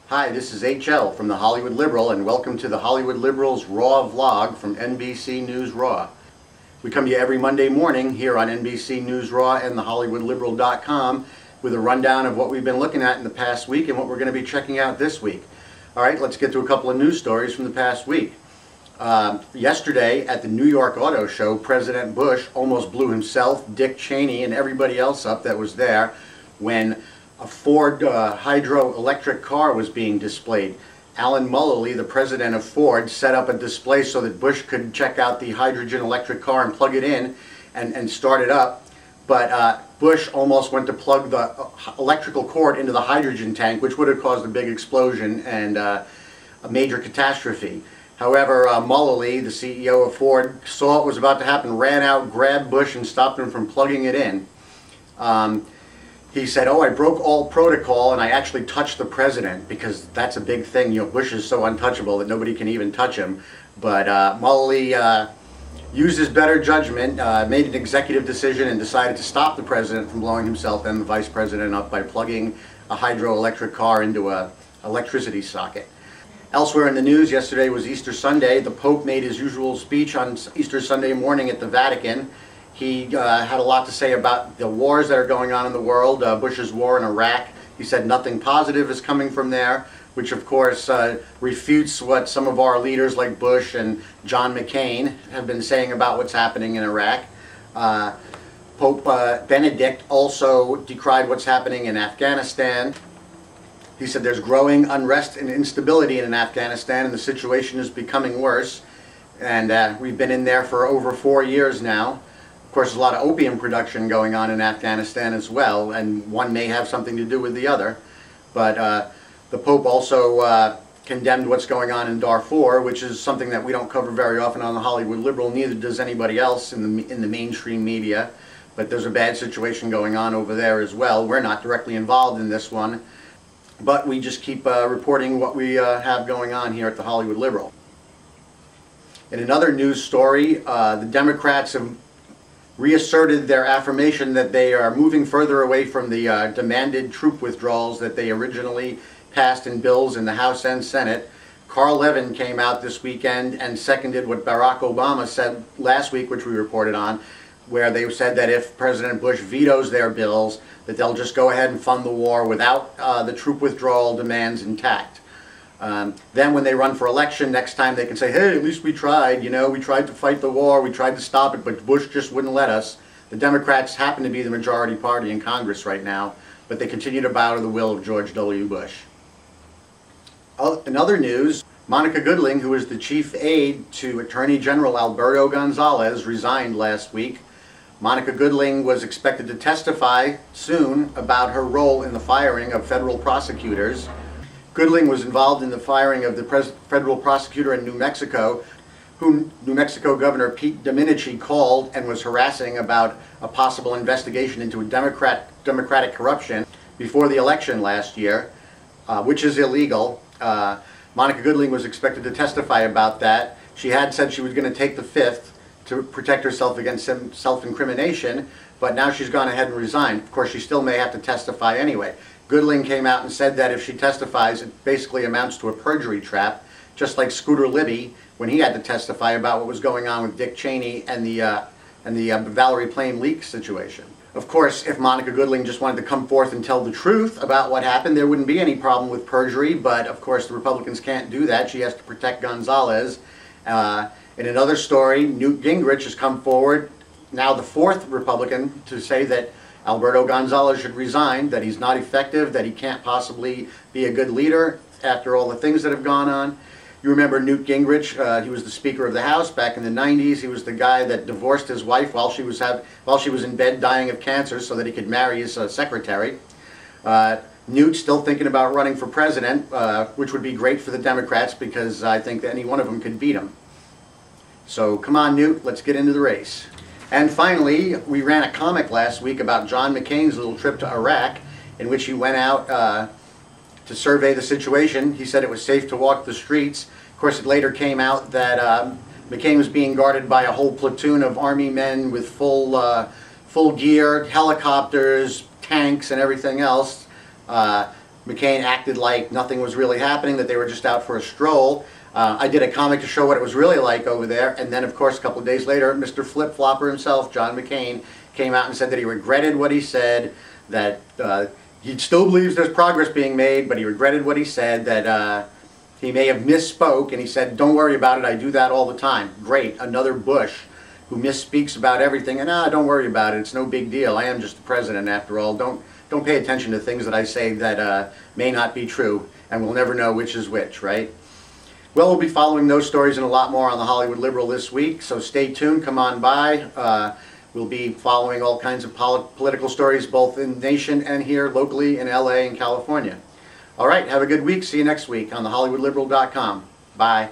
Hi, this is HL from the Hollywood Liberal, and welcome to the Hollywood Liberal's Raw vlog from NBC News Raw. We come to you every Monday morning here on NBC News Raw and thehollywoodliberal.com with a rundown of what we've been looking at in the past week and what we're going to be checking out this week. Alright, let's get to a couple of news stories from the past week. Yesterday at the New York Auto Show, President Bush almost blew himself, Dick Cheney, and everybody else up that was there when a Ford hydroelectric car was being displayed. Alan Mulally, the president of Ford, set up a display so that Bush could check out the hydrogen electric car and plug it in and start it up. But Bush almost went to plug the electrical cord into the hydrogen tank, which would have caused a big explosion and a major catastrophe. However, Mulally, the CEO of Ford, saw what was about to happen, ran out, grabbed Bush, and stopped him from plugging it in. He said, "Oh, I broke all protocol and I actually touched the president," because that's a big thing. You know, Bush is so untouchable that nobody can even touch him. But Mulally used his better judgment, made an executive decision, and decided to stop the president from blowing himself and the vice president up by plugging a hydroelectric car into an electricity socket. Elsewhere in the news, yesterday was Easter Sunday. The Pope made his usual speech on Easter Sunday morning at the Vatican. He had a lot to say about the wars that are going on in the world, Bush's war in Iraq. He said nothing positive is coming from there, which of course refutes what some of our leaders like Bush and John McCain have been saying about what's happening in Iraq. Pope Benedict also decried what's happening in Afghanistan. He said there's growing unrest and instability in Afghanistan and the situation is becoming worse. And we've been in there for over 4 years now. Of course, there's a lot of opium production going on in Afghanistan as well, and one may have something to do with the other. But the Pope also condemned what's going on in Darfur, which is something that we don't cover very often on the Hollywood Liberal, neither does anybody else in the mainstream media. But there's a bad situation going on over there as well. We're not directly involved in this one, but we just keep reporting what we have going on here at the Hollywood Liberal. In another news story, the Democrats have reasserted their affirmation that they are moving further away from the demanded troop withdrawals that they originally passed in bills in the House and Senate. Carl Levin came out this weekend and seconded what Barack Obama said last week, which we reported on, where they said that if President Bush vetoes their bills, that they'll just go ahead and fund the war without the troop withdrawal demands intact. Then when they run for election next time, they can say, hey, at least we tried, you know, we tried to fight the war, we tried to stop it, but Bush just wouldn't let us. The Democrats happen to be the majority party in Congress right now, but they continue to bow to the will of George W. Bush. In other news, Monica Goodling, who is the chief aide to Attorney General Alberto Gonzales, resigned last week. Monica Goodling was expected to testify soon about her role in the firing of federal prosecutors. Goodling was involved in the firing of the federal prosecutor in New Mexico, whom New Mexico Governor Pete Domenici called and was harassing about a possible investigation into Democratic corruption before the election last year, which is illegal. Monica Goodling was expected to testify about that. She had said she was going to take the Fifth to protect herself against self-incrimination, but now she's gone ahead and resigned. Of course, she still may have to testify anyway. Goodling came out and said that if she testifies, it basically amounts to a perjury trap, just like Scooter Libby when he had to testify about what was going on with Dick Cheney and the Valerie Plame leak situation. Of course, if Monica Goodling just wanted to come forth and tell the truth about what happened, there wouldn't be any problem with perjury, but of course the Republicans can't do that. She has to protect Gonzales. In another story, Newt Gingrich has come forward, now the fourth Republican, to say that Alberto Gonzales should resign, that he's not effective, that he can't possibly be a good leader after all the things that have gone on. You remember Newt Gingrich, he was the Speaker of the House back in the 90s. He was the guy that divorced his wife while she was in bed dying of cancer so that he could marry his secretary. Newt's still thinking about running for president, which would be great for the Democrats because I think that any one of them could beat him. So come on, Newt, let's get into the race. And finally, we ran a comic last week about John McCain's little trip to Iraq, in which he went out to survey the situation. He said it was safe to walk the streets. Of course, it later came out that McCain was being guarded by a whole platoon of army men with full gear, helicopters, tanks, and everything else. McCain acted like nothing was really happening, that they were just out for a stroll. I did a comic to show what it was really like over there, and then of course a couple of days later Mr. Flip-Flopper himself, John McCain, came out and said that he regretted what he said, that he still believes there's progress being made, but he regretted what he said, that he may have misspoke, and he said, don't worry about it, I do that all the time. Great, another Bush who misspeaks about everything, and don't worry about it, it's no big deal, I am just the president after all. Don't pay attention to things that I say that may not be true, and we'll never know which is which, right? Well, we'll be following those stories and a lot more on the Hollywood Liberal this week, so stay tuned, come on by. We'll be following all kinds of political stories both in the nation and here locally in LA and California. All right, have a good week. See you next week on thehollywoodliberal.com. Bye.